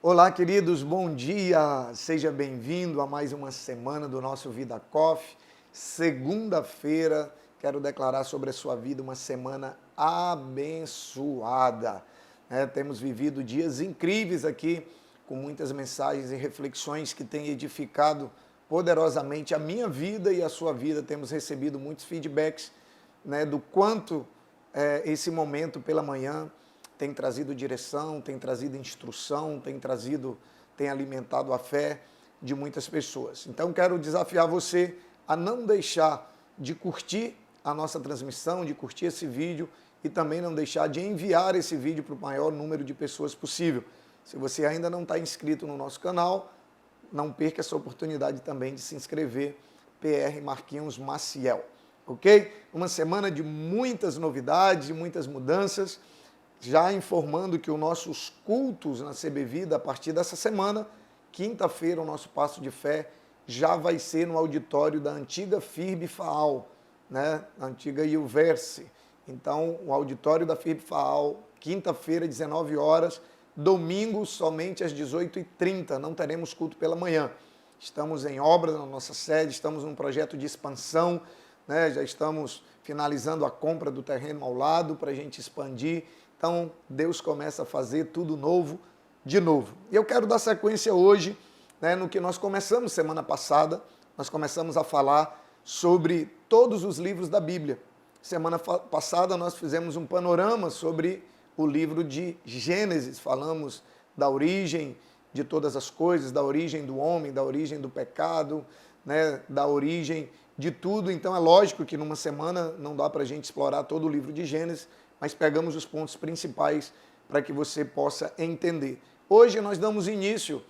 Olá, queridos, bom dia! Seja bem-vindo a mais uma semana do nosso Vida Coffee. Segunda-feira, quero declarar sobre a sua vida uma semana abençoada. Temos vivido dias incríveis aqui, com muitas mensagens e reflexões que têm edificado poderosamente a minha vida e a sua vida. Temos recebido muitos feedbacks, do quanto esse momento pela manhã tem trazido direção, tem trazido instrução, tem alimentado a fé de muitas pessoas. Então quero desafiar você a não deixar de curtir a nossa transmissão, de curtir esse vídeo e também não deixar de enviar esse vídeo para o maior número de pessoas possível. Se você ainda não está inscrito no nosso canal, não perca essa oportunidade também de se inscrever, PR Marquinhos Maciel, ok? Uma semana de muitas novidades, de muitas mudanças. Já informando que os nossos cultos na CB Vida, a partir dessa semana, quinta-feira, o nosso passo de fé já vai ser no auditório da antiga FIRB FAAL, a antiga Iuverse. Então, o auditório da FIRB FAAL, quinta-feira, 19 horas, domingo, somente às 18h30, não teremos culto pela manhã. Estamos em obra na nossa sede, estamos num projeto de expansão, já estamos finalizando a compra do terreno ao lado para a gente expandir. Então, Deus começa a fazer tudo novo, de novo. E eu quero dar sequência hoje, no que nós começamos semana passada. Nós começamos a falar sobre todos os livros da Bíblia. Semana passada nós fizemos um panorama sobre o livro de Gênesis. Falamos da origem de todas as coisas, da origem do homem, da origem do pecado, da origem de tudo. Então é lógico que numa semana não dá para a gente explorar todo o livro de Gênesis, mas pegamos os pontos principais para que você possa entender. Hoje nós damos início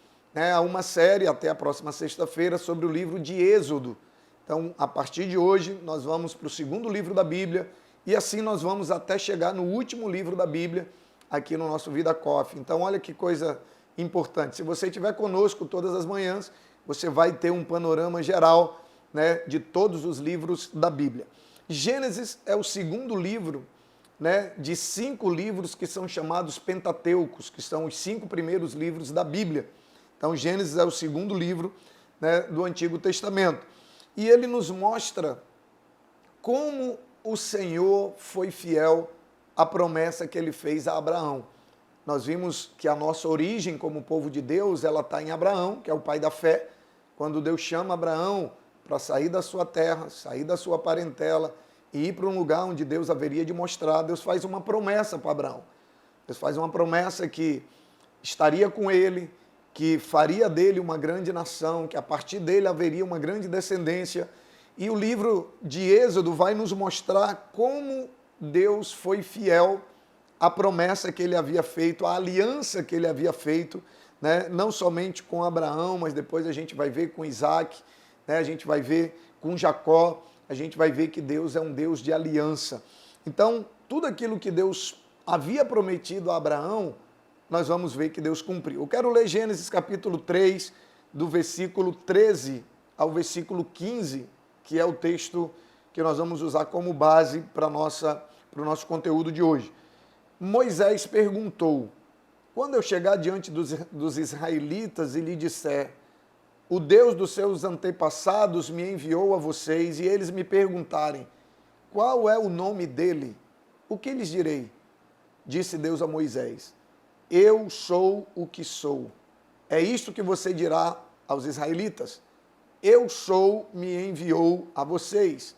a uma série, até a próxima sexta-feira, sobre o livro de Êxodo. Então, a partir de hoje, nós vamos para o segundo livro da Bíblia, e assim nós vamos até chegar no último livro da Bíblia, aqui no nosso Vida Coffee. Então, olha que coisa importante. Se você estiver conosco todas as manhãs, você vai ter um panorama geral de todos os livros da Bíblia. Gênesis é o segundo livro de 5 livros que são chamados Pentateucos, que são os 5 primeiros livros da Bíblia. Então, Gênesis é o segundo livro do Antigo Testamento. E ele nos mostra como o Senhor foi fiel à promessa que ele fez a Abraão. Nós vimos que a nossa origem como povo de Deus, ela está em Abraão, que é o pai da fé. Quando Deus chama Abraão para sair da sua terra, sair da sua parentela, e ir para um lugar onde Deus haveria de mostrar, Deus faz uma promessa para Abraão. Deus faz uma promessa que estaria com ele, que faria dele uma grande nação, que a partir dele haveria uma grande descendência. E o livro de Êxodo vai nos mostrar como Deus foi fiel à promessa que ele havia feito, à aliança que ele havia feito, não somente com Abraão, mas depois a gente vai ver com Isaac, a gente vai ver com Jacó. A gente vai ver que Deus é um Deus de aliança. Então, tudo aquilo que Deus havia prometido a Abraão, nós vamos ver que Deus cumpriu. Eu quero ler Gênesis capítulo 3, do versículo 13 ao versículo 15, que é o texto que nós vamos usar como base para o nosso conteúdo de hoje. Moisés perguntou: quando eu chegar diante dos israelitas e lhe disser, o Deus dos seus antepassados me enviou a vocês, e eles me perguntarem, qual é o nome dele? O que lhes direi? Disse Deus a Moisés, eu sou o que sou. É isto que você dirá aos israelitas. Eu sou, me enviou a vocês.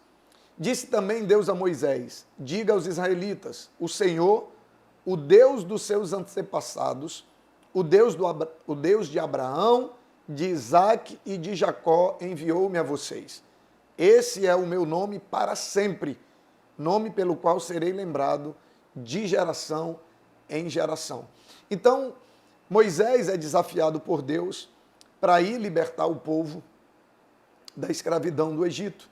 Disse também Deus a Moisés, diga aos israelitas, o Senhor, o Deus dos seus antepassados, o Deus de Abraão, de Isaac e de Jacó enviou-me a vocês. Esse é o meu nome para sempre, nome pelo qual serei lembrado de geração em geração. Então, Moisés é desafiado por Deus para ir libertar o povo da escravidão do Egito.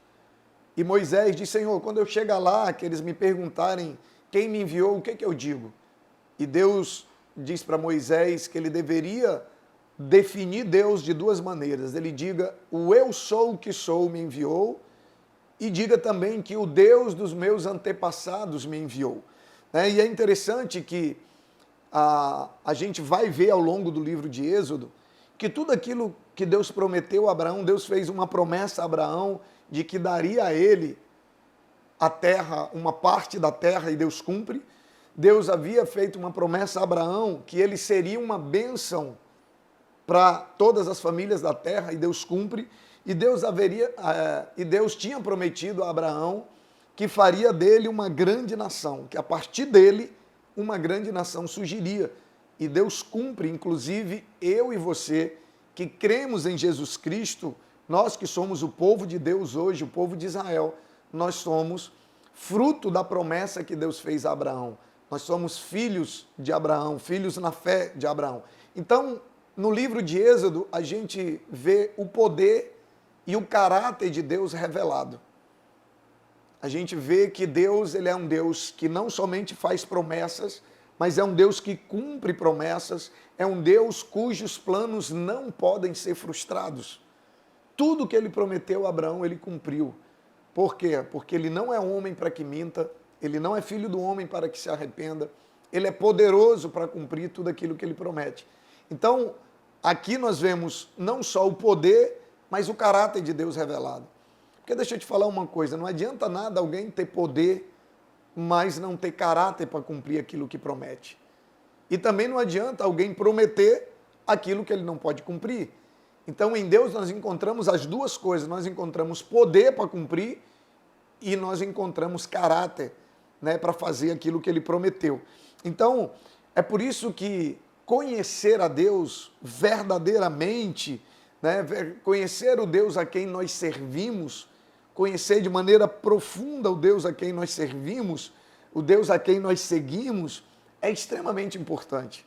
E Moisés diz, Senhor, quando eu chegar lá, que eles me perguntarem quem me enviou, o que eu digo? E Deus diz para Moisés que ele deveria definir Deus de duas maneiras. Ele diga, o eu sou o que sou me enviou, e diga também que o Deus dos meus antepassados me enviou. E é interessante que a gente vai ver ao longo do livro de Êxodo que tudo aquilo que Deus prometeu a Abraão, Deus fez uma promessa a Abraão de que daria a ele a terra, uma parte da terra, e Deus cumpre. Deus havia feito uma promessa a Abraão que ele seria uma bênção para todas as famílias da terra, e Deus cumpre. E Deus tinha prometido a Abraão que faria dele uma grande nação, que a partir dele uma grande nação surgiria. E Deus cumpre, inclusive eu e você, que cremos em Jesus Cristo, nós que somos o povo de Deus hoje, o povo de Israel, nós somos fruto da promessa que Deus fez a Abraão. Nós somos filhos de Abraão, filhos na fé de Abraão. Então, no livro de Êxodo, a gente vê o poder e o caráter de Deus revelado. A gente vê que Deus, ele é um Deus que não somente faz promessas, mas é um Deus que cumpre promessas, é um Deus cujos planos não podem ser frustrados. Tudo que ele prometeu a Abraão, ele cumpriu. Por quê? Porque ele não é homem para que minta, ele não é filho do homem para que se arrependa, ele é poderoso para cumprir tudo aquilo que ele promete. Então, aqui nós vemos não só o poder, mas o caráter de Deus revelado. Porque deixa eu te falar uma coisa, não adianta nada alguém ter poder, mas não ter caráter para cumprir aquilo que promete. E também não adianta alguém prometer aquilo que ele não pode cumprir. Então, em Deus nós encontramos as duas coisas, nós encontramos poder para cumprir e nós encontramos caráter, né, para fazer aquilo que ele prometeu. Então, é por isso que conhecer a Deus verdadeiramente, né, conhecer o Deus a quem nós servimos, conhecer de maneira profunda o Deus a quem nós servimos, o Deus a quem nós seguimos, é extremamente importante.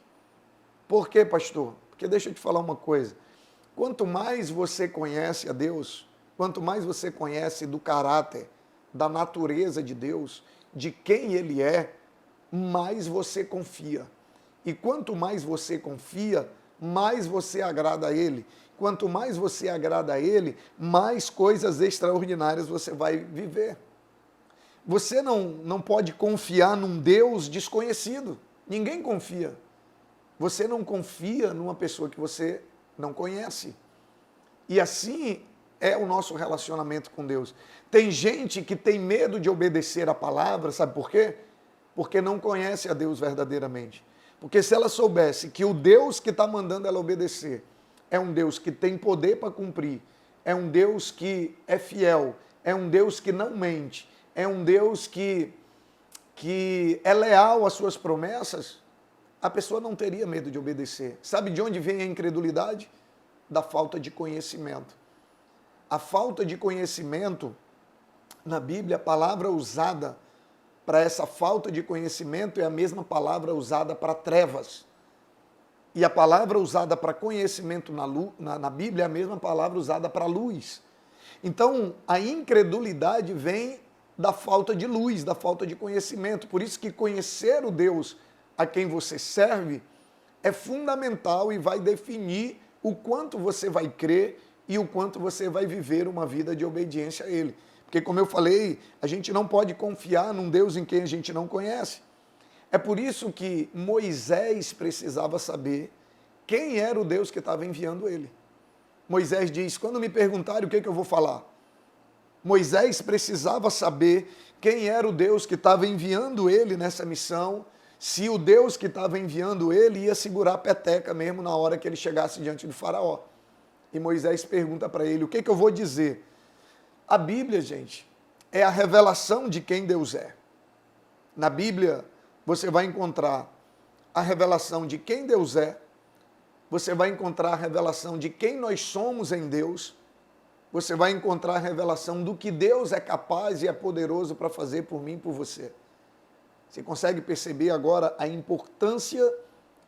Por quê, pastor? Porque deixa eu te falar uma coisa. Quanto mais você conhece a Deus, quanto mais você conhece do caráter, da natureza de Deus, de quem Ele é, mais você confia. E quanto mais você confia, mais você agrada a Ele. Quanto mais você agrada a Ele, mais coisas extraordinárias você vai viver. Você não pode confiar num Deus desconhecido. Ninguém confia. Você não confia numa pessoa que você não conhece. E assim é o nosso relacionamento com Deus. Tem gente que tem medo de obedecer a palavra, sabe por quê? Porque não conhece a Deus verdadeiramente. Porque se ela soubesse que o Deus que está mandando ela obedecer é um Deus que tem poder para cumprir, é um Deus que é fiel, é um Deus que não mente, é um Deus que é leal às suas promessas, a pessoa não teria medo de obedecer. Sabe de onde vem a incredulidade? Da falta de conhecimento. A falta de conhecimento, na Bíblia, a palavra usada para essa falta de conhecimento é a mesma palavra usada para trevas. E a palavra usada para conhecimento na Bíblia é a mesma palavra usada para luz. Então, a incredulidade vem da falta de luz, da falta de conhecimento. Por isso que conhecer o Deus a quem você serve é fundamental e vai definir o quanto você vai crer e o quanto você vai viver uma vida de obediência a Ele. Porque, como eu falei, a gente não pode confiar num Deus em quem a gente não conhece. É por isso que Moisés precisava saber quem era o Deus que estava enviando ele. Moisés diz, quando me perguntarem o que eu vou falar? Moisés precisava saber quem era o Deus que estava enviando ele nessa missão, se o Deus que estava enviando ele ia segurar a peteca mesmo na hora que ele chegasse diante do faraó. E Moisés pergunta para ele, o que eu vou dizer? A Bíblia, gente, é a revelação de quem Deus é. Na Bíblia, você vai encontrar a revelação de quem Deus é, você vai encontrar a revelação de quem nós somos em Deus, você vai encontrar a revelação do que Deus é capaz e é poderoso para fazer por mim e por você. Você consegue perceber agora a importância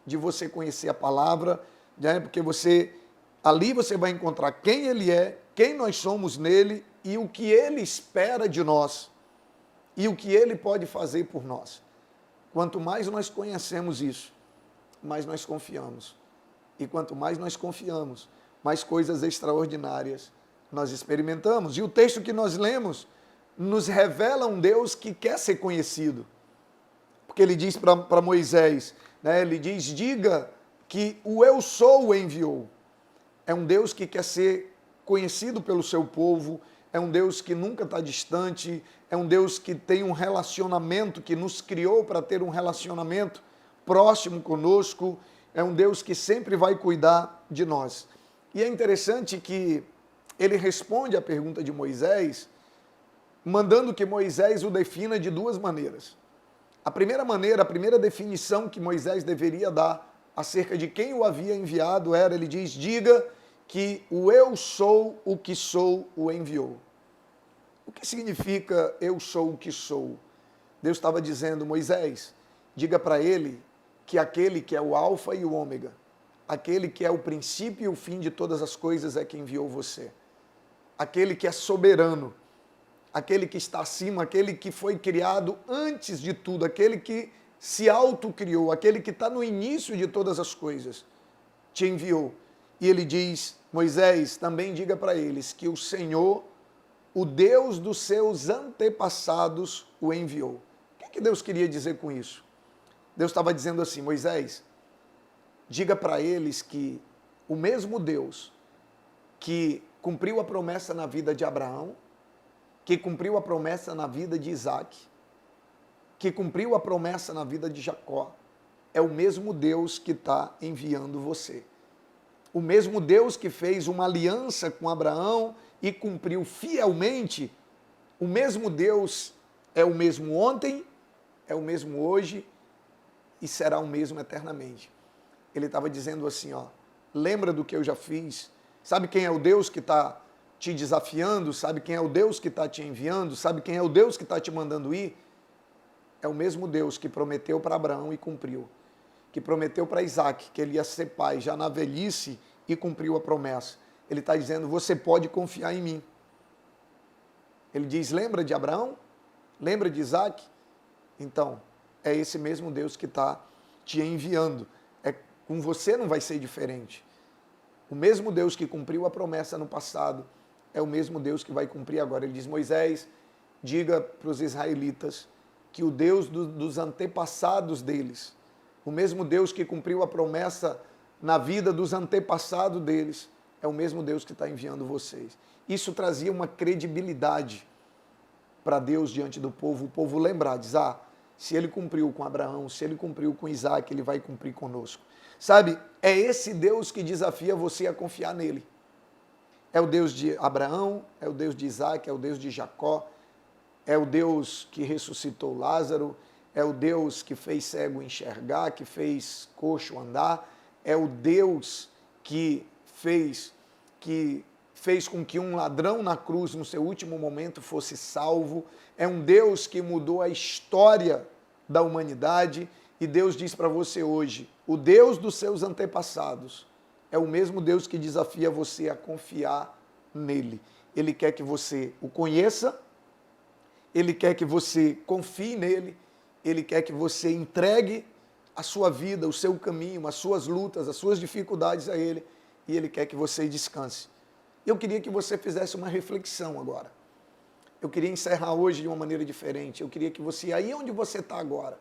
de você conhecer a palavra, né? Porque ali você vai encontrar quem Ele é, quem nós somos nele e o que Ele espera de nós e o que Ele pode fazer por nós. Quanto mais nós conhecemos isso, mais nós confiamos. E quanto mais nós confiamos, mais coisas extraordinárias nós experimentamos. E o texto que nós lemos nos revela um Deus que quer ser conhecido. Porque ele diz para Moisés, né? Ele diz, diga que o eu sou o enviou. É um Deus que quer ser conhecido pelo seu povo, é um Deus que nunca está distante, é um Deus que tem um relacionamento, que nos criou para ter um relacionamento próximo conosco, é um Deus que sempre vai cuidar de nós. E é interessante que ele responde à pergunta de Moisés, mandando que Moisés o defina de duas maneiras. A primeira maneira, a primeira definição que Moisés deveria dar acerca de quem o havia enviado era, ele diz, diga que o eu sou o que sou o enviou. O que significa eu sou o que sou? Deus estava dizendo, Moisés, diga para ele que aquele que é o alfa e o ômega, aquele que é o princípio e o fim de todas as coisas é que enviou você. Aquele que é soberano, aquele que está acima, aquele que foi criado antes de tudo, aquele que se autocriou, aquele que está no início de todas as coisas, te enviou. E ele diz, Moisés, também diga para eles que o Senhor, o Deus dos seus antepassados, o enviou. O que Deus queria dizer com isso? Deus estava dizendo assim, Moisés, diga para eles que o mesmo Deus que cumpriu a promessa na vida de Abraão, que cumpriu a promessa na vida de Isaac, que cumpriu a promessa na vida de Jacó, é o mesmo Deus que está enviando você. O mesmo Deus que fez uma aliança com Abraão e cumpriu fielmente, o mesmo Deus é o mesmo ontem, é o mesmo hoje e será o mesmo eternamente. Ele estava dizendo assim, ó, lembra do que eu já fiz? Sabe quem é o Deus que está te desafiando? Sabe quem é o Deus que está te enviando? Sabe quem é o Deus que está te mandando ir? É o mesmo Deus que prometeu para Abraão e cumpriu. Que prometeu para Isaac que ele ia ser pai já na velhice e cumpriu a promessa. Ele está dizendo, você pode confiar em mim. Ele diz, lembra de Abraão? Lembra de Isaac? Então, é esse mesmo Deus que está te enviando. Com você não vai ser diferente. O mesmo Deus que cumpriu a promessa no passado é o mesmo Deus que vai cumprir agora. Ele diz, Moisés, diga para os israelitas que o Deus dos antepassados deles, o mesmo Deus que cumpriu a promessa na vida dos antepassados deles, é o mesmo Deus que está enviando vocês. Isso trazia uma credibilidade para Deus diante do povo. O povo lembrar, diz, se ele cumpriu com Abraão, se ele cumpriu com Isaac, ele vai cumprir conosco. Sabe, é esse Deus que desafia você a confiar nele. É o Deus de Abraão, é o Deus de Isaac, é o Deus de Jacó, é o Deus que ressuscitou Lázaro, é o Deus que fez cego enxergar, que fez coxo andar, é o Deus que fez com que um ladrão na cruz, no seu último momento, fosse salvo, é um Deus que mudou a história da humanidade, e Deus diz para você hoje, o Deus dos seus antepassados é o mesmo Deus que desafia você a confiar nele. Ele quer que você o conheça, ele quer que você confie nele, ele quer que você entregue a sua vida, o seu caminho, as suas lutas, as suas dificuldades a ele, e ele quer que você descanse. Eu queria que você fizesse uma reflexão agora. Eu queria encerrar hoje de uma maneira diferente. Eu queria que você, aí onde você está agora,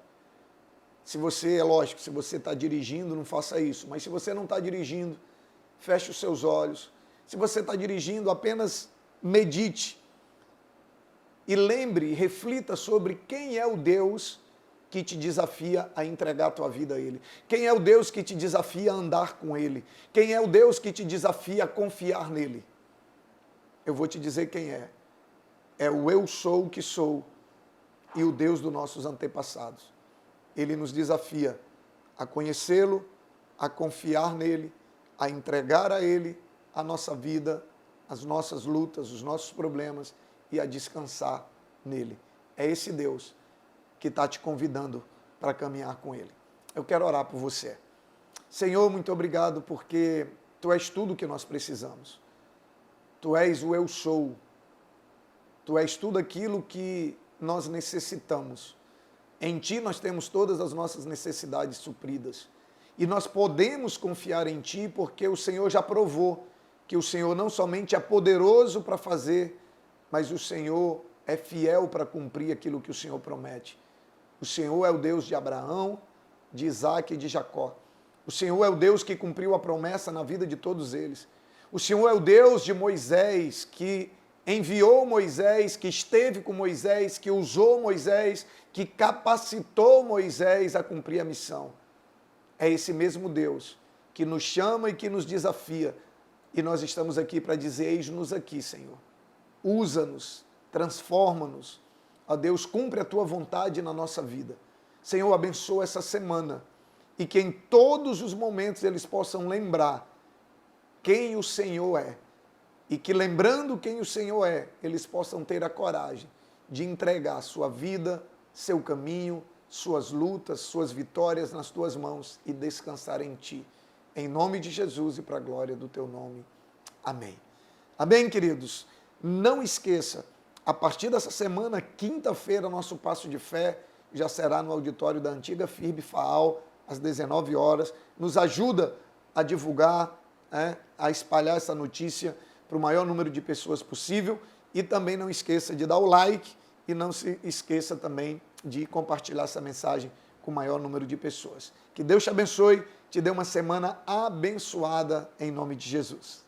se você, é lógico, se você está dirigindo, não faça isso, mas se você não está dirigindo, feche os seus olhos. Se você está dirigindo, apenas medite e lembre, reflita sobre quem é o Deus que te desafia a entregar a tua vida a Ele. Quem é o Deus que te desafia a andar com Ele? Quem é o Deus que te desafia a confiar nele? Eu vou te dizer quem é. É o eu sou o que sou e o Deus dos nossos antepassados. Ele nos desafia a conhecê-lo, a confiar nele, a entregar a ele a nossa vida, as nossas lutas, os nossos problemas e a descansar nele. É esse Deus que está te convidando para caminhar com ele. Eu quero orar por você. Senhor, muito obrigado porque Tu és tudo o que nós precisamos. Tu és o eu sou. Tu és tudo aquilo que nós necessitamos. Em Ti nós temos todas as nossas necessidades supridas. E nós podemos confiar em Ti porque o Senhor já provou que o Senhor não somente é poderoso para fazer, mas o Senhor é fiel para cumprir aquilo que o Senhor promete. O Senhor é o Deus de Abraão, de Isaac e de Jacó. O Senhor é o Deus que cumpriu a promessa na vida de todos eles. O Senhor é o Deus de Moisés, que enviou Moisés, que esteve com Moisés, que usou Moisés, que capacitou Moisés a cumprir a missão. É esse mesmo Deus que nos chama e que nos desafia. E nós estamos aqui para dizer, eis-nos aqui, Senhor. Usa-nos, transforma-nos. Ó Deus, cumpre a tua vontade na nossa vida. Senhor, abençoa essa semana e que em todos os momentos eles possam lembrar quem o Senhor é. E que lembrando quem o Senhor é, eles possam ter a coragem de entregar sua vida, seu caminho, suas lutas, suas vitórias nas tuas mãos e descansar em ti. Em nome de Jesus e para a glória do teu nome. Amém. Amém, queridos? Não esqueça, a partir dessa semana, quinta-feira, nosso passo de fé já será no auditório da antiga FIRB FAAL, às 19 horas. Nos ajuda a divulgar, a espalhar essa notícia para o maior número de pessoas possível. E também não esqueça de dar o like e não se esqueça também de compartilhar essa mensagem com o maior número de pessoas. Que Deus te abençoe, te dê uma semana abençoada em nome de Jesus.